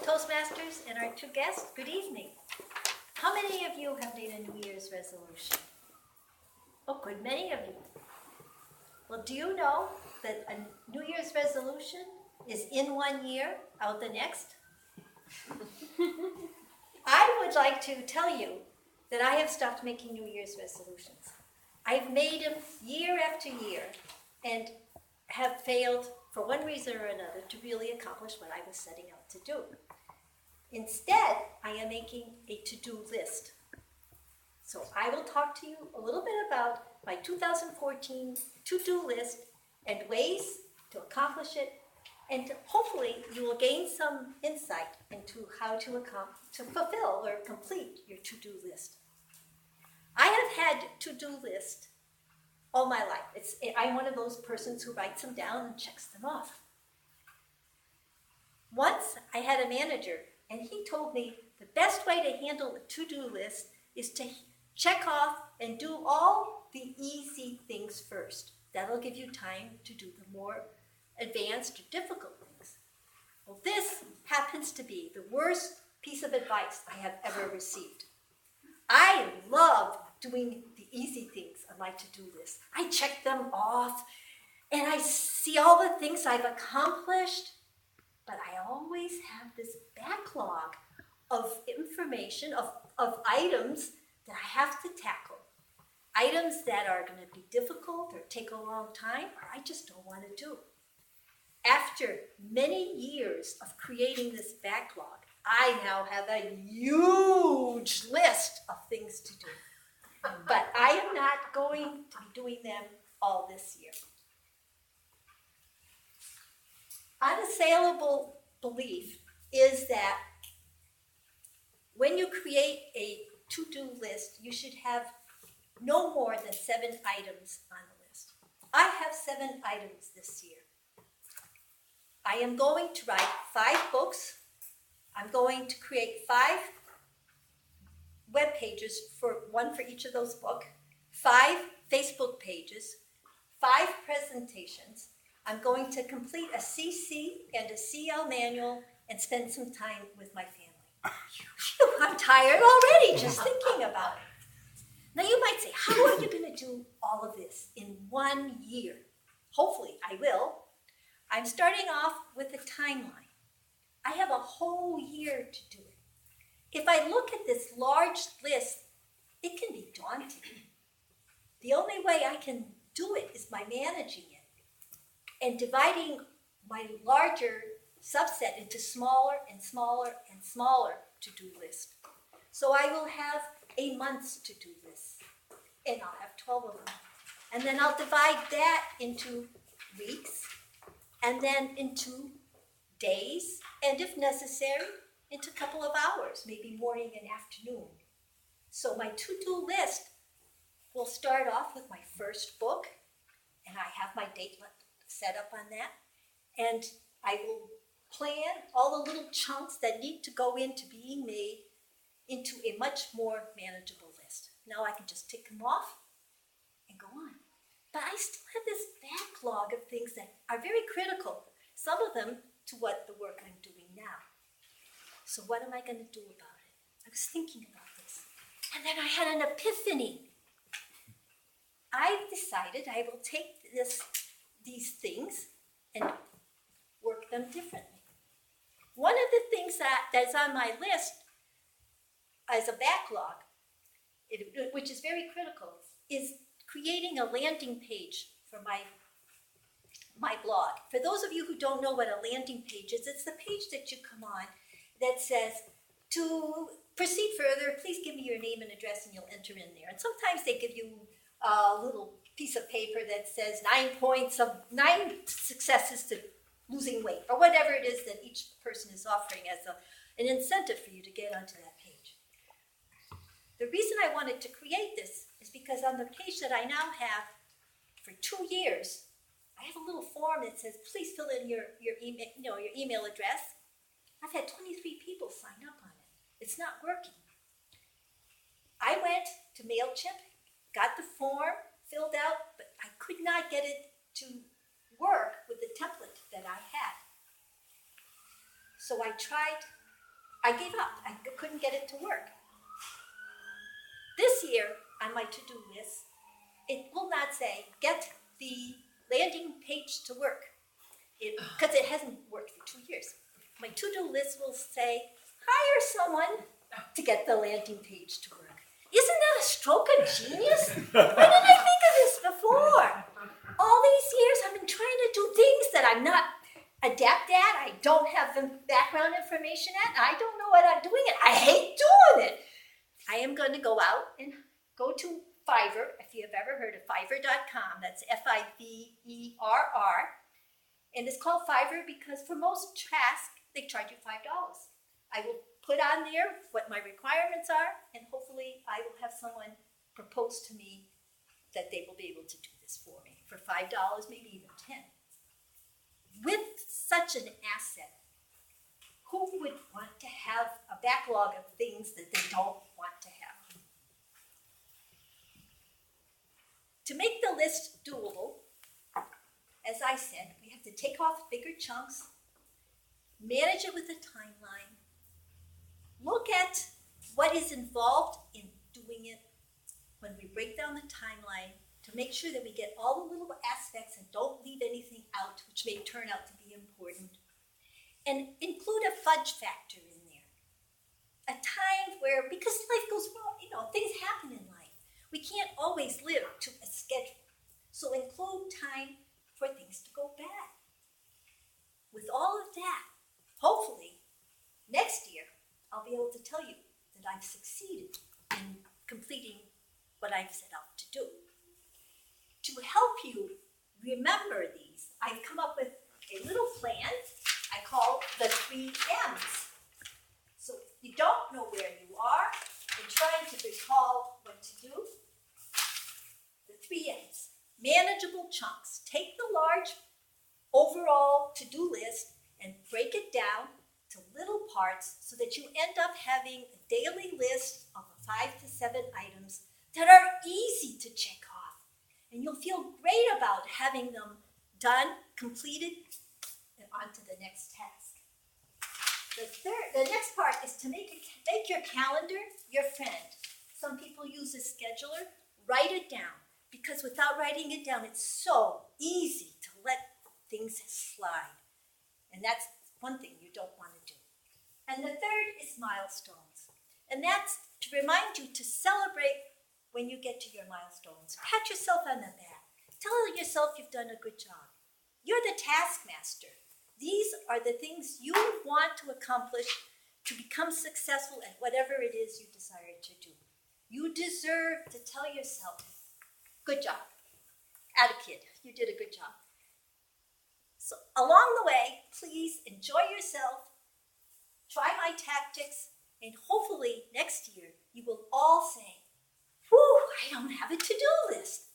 Toastmasters and our two guests, good evening. How many of you have made a New Year's resolution? Oh, good many of you. Well, do you know that a New Year's resolution is in 1 year, out the next? I would like to tell you that I have stopped making New Year's resolutions. I've made them year after year and have failed for one reason or another to really accomplish what I was setting out to do. Instead, I am making a to-do list. So I will talk to you a little bit about my 2014 to-do list and ways to accomplish it, and hopefully you will gain some insight into how to fulfill or complete your to-do list. I have had to-do lists all my life. I'm one of those persons who writes them down and checks them off. Once I had a manager, and he told me the best way to handle a to-do list is to check off and do all the easy things first. That'll give you time to do the more advanced or difficult things. Well, this happens to be the worst piece of advice I have ever received. I love doing the easy things on my to-do list. I check them off, and I see all the things I've accomplished, but I always have this backlog of information, of items that I have to tackle. Items that are going to be difficult or take a long time, or I just don't want to do. After many years of creating this backlog, I now have a huge list of things to do. But I am not going to be doing them all this year. Unassailable belief is that when you create a to-do list, you should have no more than 7 items on the list. I have 7 items this year. I am going to write 5 books. I'm going to create 5 web pages, one for each of those books, 5 Facebook pages, 5 presentations. I'm going to complete a CC and a CL manual and spend some time with my family. Phew, I'm tired already just thinking about it. Now you might say, how are you going to do all of this in 1 year? Hopefully I will. I'm starting off with a timeline. I have a whole year to do it. If I look at this large list, it can be daunting. The only way I can do it is by managing it and dividing my larger subset into smaller and smaller and smaller to-do lists. So I will have a month's to-do list, and I'll have 12 of them. And then I'll divide that into weeks, and then into days, and if necessary, into a couple of hours, maybe morning and afternoon. So my to-do list will start off with my first book, and I have my date set up on that, and I will plan all the little chunks that need to go into being made into a much more manageable list. Now I can just tick them off and go on. But I still have this backlog of things that are very critical, some of them to what the work I'm doing now. So what am I going to do about it? I was thinking about this. And then I had an epiphany. I decided I will take these things and work them differently. One of the things that's on my list as a backlog, which is very critical, is creating a landing page for my blog. For those of you who don't know what a landing page is, it's the page that you come on that says, to proceed further, please give me your name and address, and you'll enter in there. And sometimes they give you a little piece of paper that says 9 successes to losing weight, or whatever it is that each person is offering as an incentive for you to get onto that page. The reason I wanted to create this is because on the page that I now have for 2 years, I have a little form that says, please fill in your email address. I've had 23 people sign up on it. It's not working. I went to MailChimp, got the form filled out, but I could not get it to work with the template that I had. So I tried I gave up. I couldn't get it to work. This year, on my to-do list, it will not say, get the landing page to work, because it hasn't worked for 2 years. My to-do list will say, hire someone to get the landing page to work. Isn't that a stroke of genius? Why didn't I think of this before? All these years I've been trying to do things that I'm not adept at, I don't have the background information at, I don't know what I'm doing, and I hate doing it. I am going to go out and go to Fiverr, if you have ever heard of Fiverr.com, that's Fiverr, and it's called Fiverr because for most tasks, they charge you $5. I will put on there what my requirements are, and hopefully I will have someone propose to me that they will be able to do this for me for $5, maybe even $10. With such an asset, who would want to have a backlog of things that they don't want to have? To make the list doable, as I said, we have to take off bigger chunks, manage it with a timeline, look at what is involved in doing it when we break down the timeline to make sure that we get all the little aspects and don't leave anything out which may turn out to be important. And include a fudge factor in there. A time where, because life goes wrong, things happen in life. We can't always live to a schedule. So include time for things to go bad. With all of that, hopefully, next year, I'll be able to tell you that I've succeeded in completing what I've set out to do. To help you remember these, I've come up with a little plan I call the 3 M's. So if you don't know where you are and trying to recall what to do, the 3 M's. Manageable chunks. Take the large overall to-do list and break it down to little parts so that you end up having a daily list of 5 to 7 items that are easy to check off. And you'll feel great about having them done, completed, and on to the next task. The next part is to make your calendar your friend. Some people use a scheduler. Write it down, because without writing it down, it's so easy to let things slide. And that's one thing you don't want to do. And the third is milestones. And that's to remind you to celebrate when you get to your milestones. Pat yourself on the back. Tell yourself you've done a good job. You're the taskmaster. These are the things you want to accomplish to become successful at whatever it is you desire to do. You deserve to tell yourself, good job. Atta kid, you did a good job. So along the way, please enjoy yourself, try my tactics, and hopefully next year you will all say, whew, I don't have a to-do list.